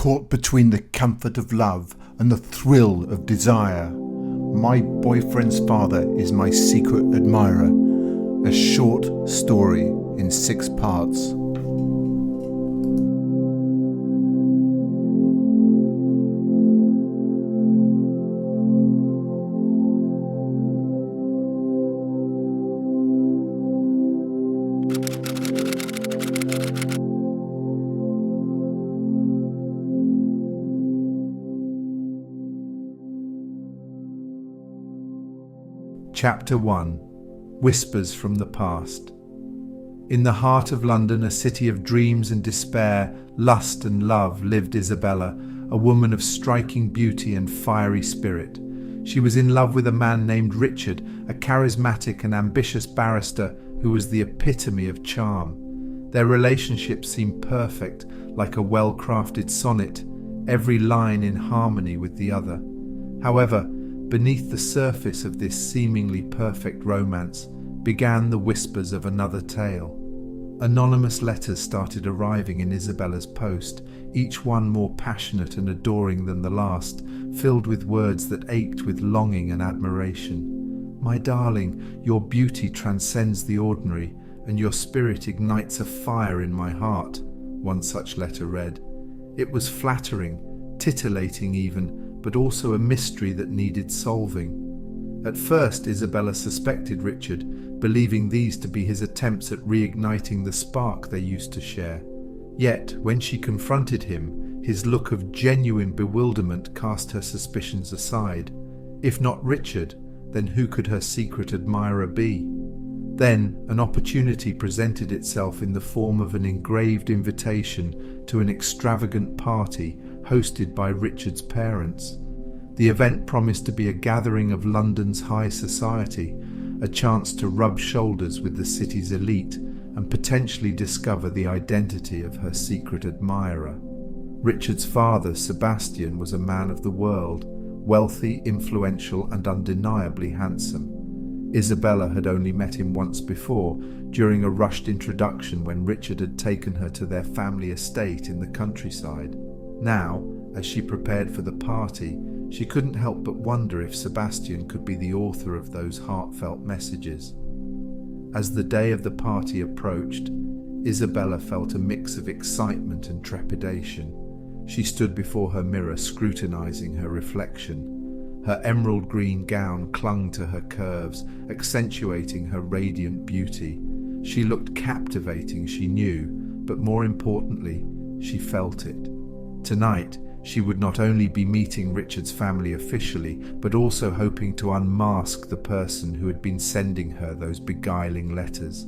Caught between the comfort of love and the thrill of desire. My boyfriend's father is my secret admirer. A short story in 6 parts. Chapter 1. Whispers from the Past. In the heart of London, a city of dreams and despair, lust and love, lived Isabella, a woman of striking beauty and fiery spirit. She was in love with a man named Richard, a charismatic and ambitious barrister who was the epitome of charm. Their relationship seemed perfect, like a well-crafted sonnet, every line in harmony with the other. However, beneath the surface of this seemingly perfect romance began the whispers of another tale. Anonymous letters started arriving in Isabella's post, each one more passionate and adoring than the last, filled with words that ached with longing and admiration. "My darling, your beauty transcends the ordinary, and your spirit ignites a fire in my heart," one such letter read. It was flattering, titillating even, but also a mystery that needed solving. At first, Isabella suspected Richard, believing these to be his attempts at reigniting the spark they used to share. Yet, when she confronted him, his look of genuine bewilderment cast her suspicions aside. If not Richard, then who could her secret admirer be? Then, an opportunity presented itself in the form of an engraved invitation to an extravagant party hosted by Richard's parents. The event promised to be a gathering of London's high society, a chance to rub shoulders with the city's elite and potentially discover the identity of her secret admirer. Richard's father, Sebastian, was a man of the world, wealthy, influential, and undeniably handsome. Isabella had only met him once before, during a rushed introduction when Richard had taken her to their family estate in the countryside. Now, as she prepared for the party, she couldn't help but wonder if Sebastian could be the author of those heartfelt messages. As the day of the party approached, Isabella felt a mix of excitement and trepidation. She stood before her mirror, scrutinizing her reflection. Her emerald green gown clung to her curves, accentuating her radiant beauty. She looked captivating, she knew, but more importantly, she felt it. Tonight, she would not only be meeting Richard's family officially, but also hoping to unmask the person who had been sending her those beguiling letters.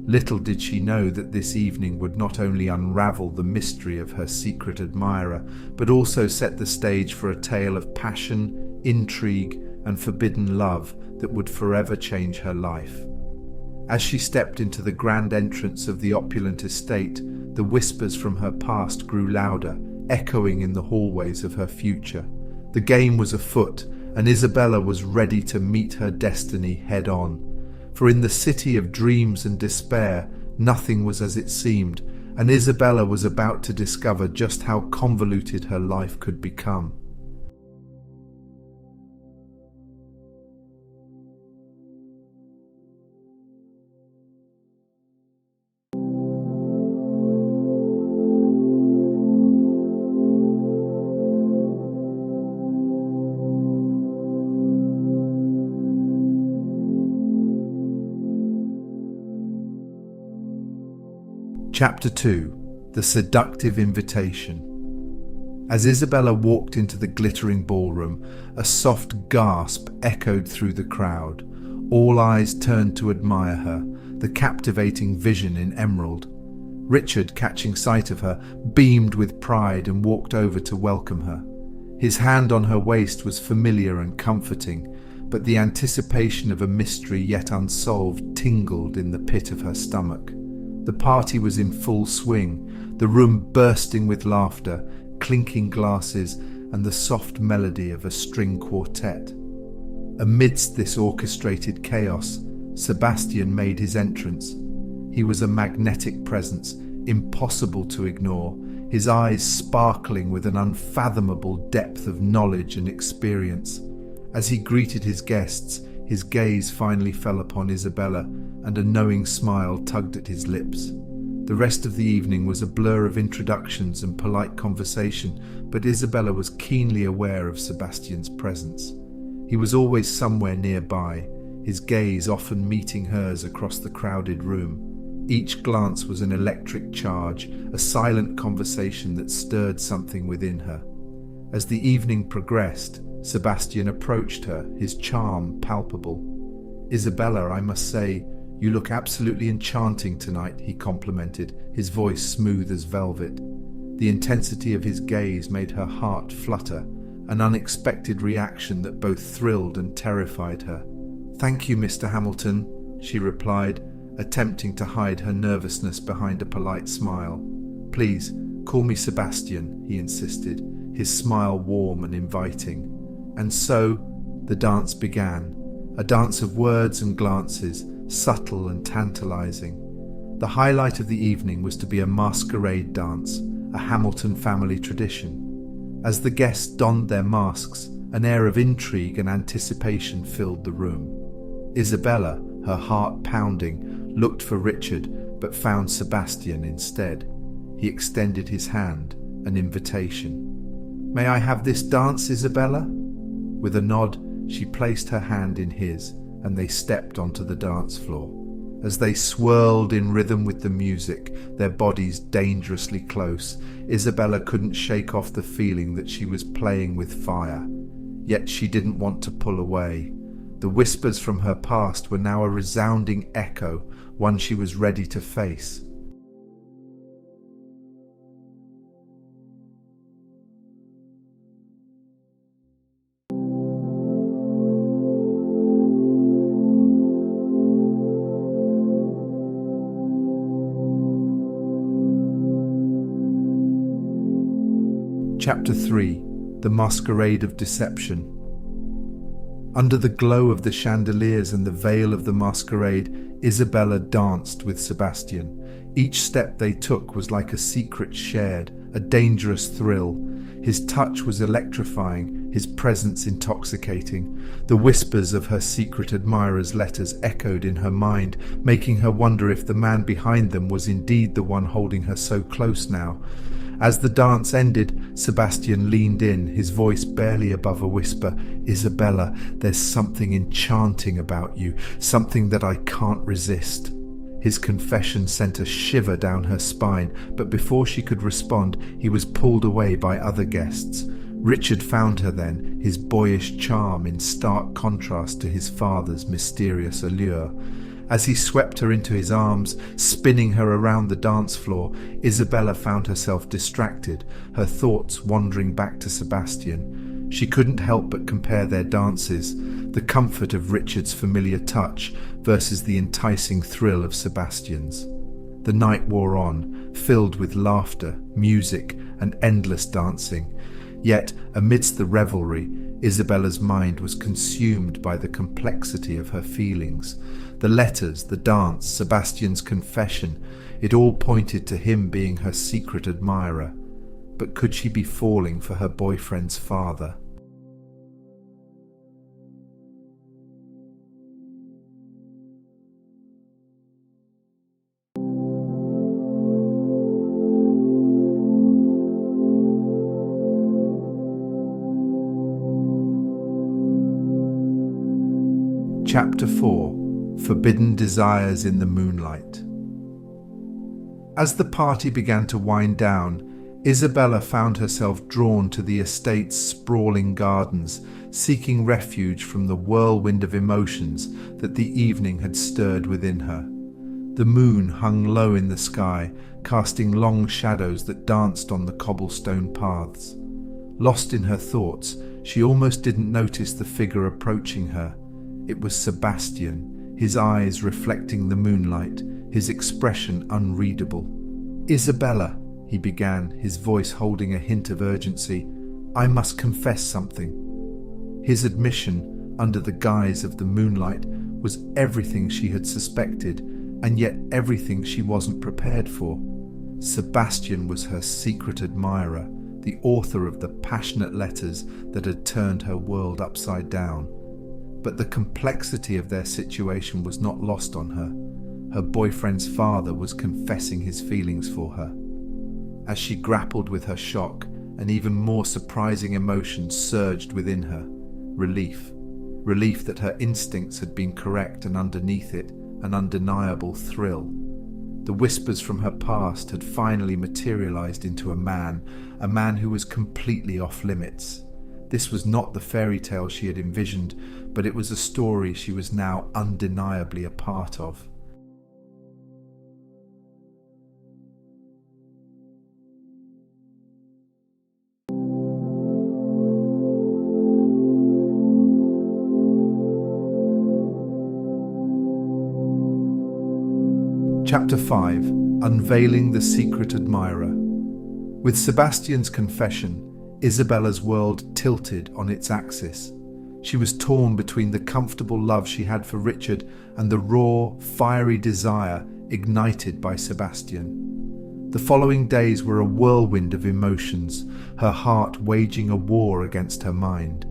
Little did she know that this evening would not only unravel the mystery of her secret admirer, but also set the stage for a tale of passion, intrigue, and forbidden love that would forever change her life. As she stepped into the grand entrance of the opulent estate, the whispers from her past grew louder, echoing in the hallways of her future. The game was afoot, and Isabella was ready to meet her destiny head-on. For in the city of dreams and despair, nothing was as it seemed, and Isabella was about to discover just how convoluted her life could become. Chapter 2. The Seductive Invitation. As Isabella walked into the glittering ballroom, a soft gasp echoed through the crowd. All eyes turned to admire her, the captivating vision in emerald. Richard, catching sight of her, beamed with pride and walked over to welcome her. His hand on her waist was familiar and comforting, but the anticipation of a mystery yet unsolved tingled in the pit of her stomach. The party was in full swing, the room bursting with laughter, clinking glasses, and the soft melody of a string quartet. Amidst this orchestrated chaos, Sebastian made his entrance. He was a magnetic presence, impossible to ignore, his eyes sparkling with an unfathomable depth of knowledge and experience. As he greeted his guests, his gaze finally fell upon Isabella, and a knowing smile tugged at his lips. The rest of the evening was a blur of introductions and polite conversation, but Isabella was keenly aware of Sebastian's presence. He was always somewhere nearby, his gaze often meeting hers across the crowded room. Each glance was an electric charge, a silent conversation that stirred something within her. As the evening progressed, Sebastian approached her, his charm palpable. "Isabella, I must say, you look absolutely enchanting tonight," he complimented, his voice smooth as velvet. The intensity of his gaze made her heart flutter, an unexpected reaction that both thrilled and terrified her. "Thank you, Mr. Hamilton," she replied, attempting to hide her nervousness behind a polite smile. "Please, call me Sebastian," he insisted, his smile warm and inviting. And so, the dance began, a dance of words and glances, subtle and tantalizing. The highlight of the evening was to be a masquerade dance, a Hamilton family tradition. As the guests donned their masks, an air of intrigue and anticipation filled the room. Isabella, her heart pounding, looked for Richard, but found Sebastian instead. He extended his hand, an invitation. "May I have this dance, Isabella?" With a nod, she placed her hand in his, and they stepped onto the dance floor. As they swirled in rhythm with the music, their bodies dangerously close, Isabella couldn't shake off the feeling that she was playing with fire. Yet she didn't want to pull away. The whispers from her past were now a resounding echo, one she was ready to face. Chapter 3. The Masquerade of Deception. Under the glow of the chandeliers and the veil of the masquerade, Isabella danced with Sebastian. Each step they took was like a secret shared, a dangerous thrill. His touch was electrifying, his presence intoxicating. The whispers of her secret admirer's letters echoed in her mind, making her wonder if the man behind them was indeed the one holding her so close now. As the dance ended, Sebastian leaned in, his voice barely above a whisper. "Isabella, there's something enchanting about you, something that I can't resist." His confession sent a shiver down her spine, but before she could respond, he was pulled away by other guests. Richard found her then, his boyish charm in stark contrast to his father's mysterious allure. As he swept her into his arms, spinning her around the dance floor, Isabella found herself distracted, her thoughts wandering back to Sebastian. She couldn't help but compare their dances, the comfort of Richard's familiar touch versus the enticing thrill of Sebastian's. The night wore on, filled with laughter, music, and endless dancing. Yet, amidst the revelry, Isabella's mind was consumed by the complexity of her feelings. The letters, the dance, Sebastian's confession, it all pointed to him being her secret admirer. But could she be falling for her boyfriend's father? Chapter 4. Forbidden Desires in the Moonlight. As the party began to wind down, Isabella found herself drawn to the estate's sprawling gardens, seeking refuge from the whirlwind of emotions that the evening had stirred within her. The moon hung low in the sky, casting long shadows that danced on the cobblestone paths. Lost in her thoughts, she almost didn't notice the figure approaching her. It was Sebastian, his eyes reflecting the moonlight, his expression unreadable. "Isabella," he began, his voice holding a hint of urgency, "I must confess something." His admission, under the guise of the moonlight, was everything she had suspected, and yet everything she wasn't prepared for. Sebastian was her secret admirer, the author of the passionate letters that had turned her world upside down. But the complexity of their situation was not lost on her. Her boyfriend's father was confessing his feelings for her. As she grappled with her shock, an even more surprising emotion surged within her. Relief. Relief that her instincts had been correct, and underneath it, an undeniable thrill. The whispers from her past had finally materialized into a man who was completely off limits. This was not the fairy tale she had envisioned, but it was a story she was now undeniably a part of. Chapter 5. Unveiling the Secret Admirer. With Sebastian's confession, Isabella's world tilted on its axis. She was torn between the comfortable love she had for Richard and the raw, fiery desire ignited by Sebastian. The following days were a whirlwind of emotions, her heart waging a war against her mind.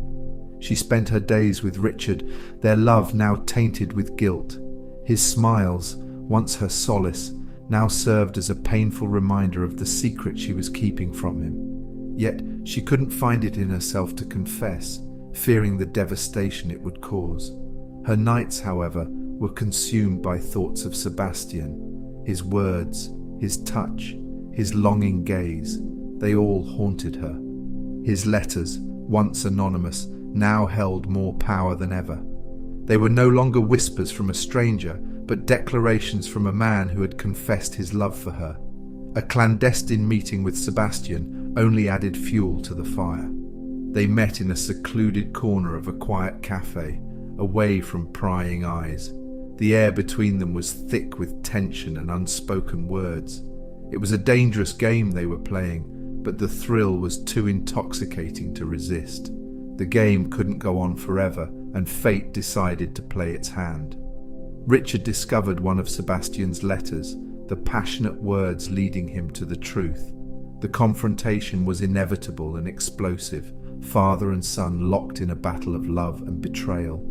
She spent her days with Richard, their love now tainted with guilt. His smiles, once her solace, now served as a painful reminder of the secret she was keeping from him. Yet she couldn't find it in herself to confess, fearing the devastation it would cause. Her nights, however, were consumed by thoughts of Sebastian. His words, his touch, his longing gaze, they all haunted her. His letters, once anonymous, now held more power than ever. They were no longer whispers from a stranger, but declarations from a man who had confessed his love for her. A clandestine meeting with Sebastian only added fuel to the fire. They met in a secluded corner of a quiet cafe, away from prying eyes. The air between them was thick with tension and unspoken words. It was a dangerous game they were playing, but the thrill was too intoxicating to resist. The game couldn't go on forever, and fate decided to play its hand. Richard discovered one of Sebastian's letters, the passionate words leading him to the truth. The confrontation was inevitable and explosive, father and son locked in a battle of love and betrayal.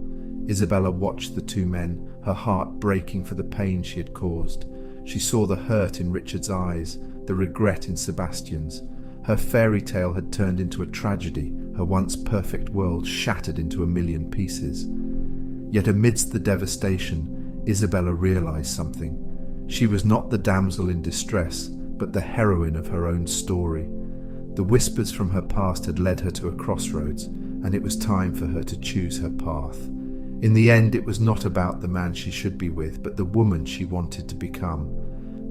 Isabella watched the two men, her heart breaking for the pain she had caused. She saw the hurt in Richard's eyes, the regret in Sebastian's. Her fairy tale had turned into a tragedy, her once perfect world shattered into a million pieces. Yet amidst the devastation, Isabella realized something. She was not the damsel in distress, but the heroine of her own story. The whispers from her past had led her to a crossroads, and it was time for her to choose her path. In the end, it was not about the man she should be with, but the woman she wanted to become.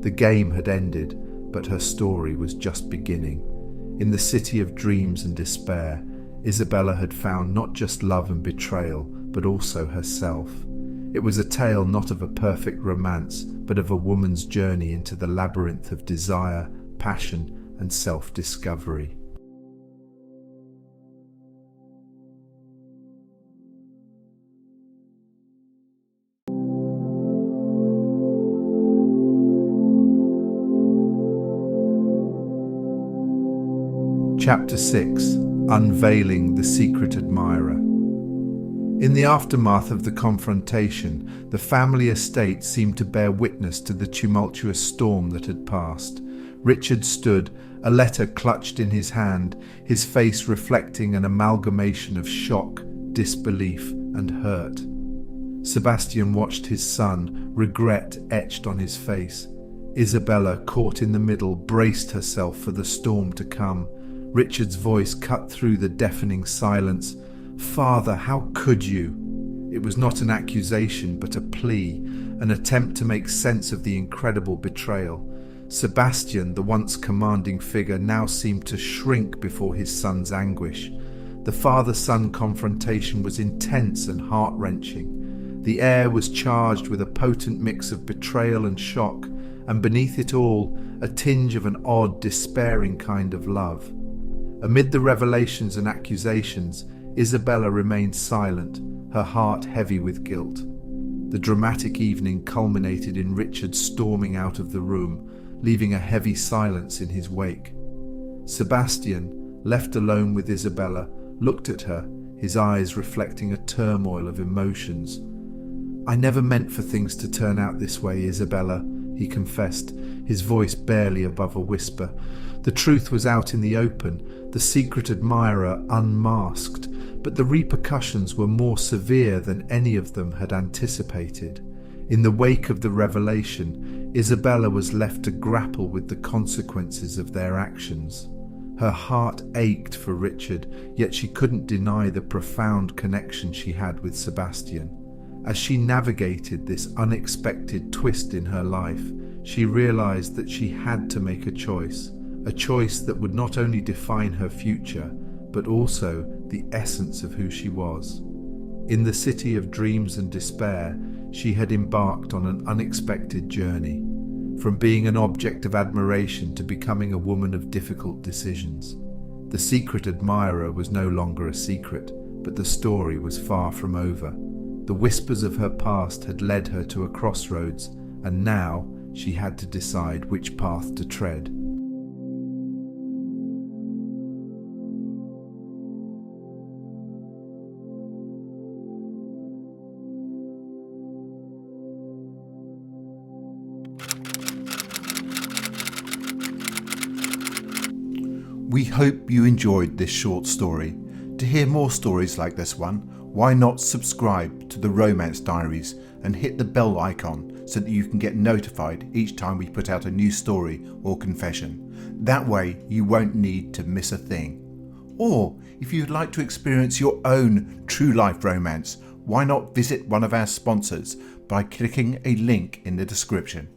The game had ended, but her story was just beginning. In the city of dreams and despair, Isabella had found not just love and betrayal, but also herself. It was a tale not of a perfect romance, but of a woman's journey into the labyrinth of desire, passion, and self-discovery. Chapter 6. Unveiling the Secret Admirer. In the aftermath of the confrontation, the family estate seemed to bear witness to the tumultuous storm that had passed. Richard stood, a letter clutched in his hand, his face reflecting an amalgamation of shock, disbelief, and hurt. Sebastian watched his son, regret etched on his face. Isabella, caught in the middle, braced herself for the storm to come. Richard's voice cut through the deafening silence. "Father, how could you?" It was not an accusation, but a plea, an attempt to make sense of the incredible betrayal. Sebastian, the once commanding figure, now seemed to shrink before his son's anguish. The father-son confrontation was intense and heart-wrenching. The air was charged with a potent mix of betrayal and shock, and beneath it all, a tinge of an odd, despairing kind of love. Amid the revelations and accusations, Isabella remained silent, her heart heavy with guilt. The dramatic evening culminated in Richard storming out of the room, leaving a heavy silence in his wake. Sebastian, left alone with Isabella, looked at her, his eyes reflecting a turmoil of emotions. "I never meant for things to turn out this way, Isabella," he confessed, his voice barely above a whisper. The truth was out in the open, the secret admirer unmasked, but the repercussions were more severe than any of them had anticipated. In the wake of the revelation, Isabella was left to grapple with the consequences of their actions. Her heart ached for Richard, yet she couldn't deny the profound connection she had with Sebastian. As she navigated this unexpected twist in her life, she realized that she had to make a choice that would not only define her future, but also the essence of who she was. In the city of dreams and despair, she had embarked on an unexpected journey, from being an object of admiration to becoming a woman of difficult decisions. The secret admirer was no longer a secret, but the story was far from over. The whispers of her past had led her to a crossroads, and now she had to decide which path to tread. We hope you enjoyed this short story. To hear more stories like this one, why not subscribe to the Romance Diaries and hit the bell icon so that you can get notified each time we put out a new story or confession. That way you won't need to miss a thing. Or if you'd like to experience your own true life romance, why not visit one of our sponsors by clicking a link in the description.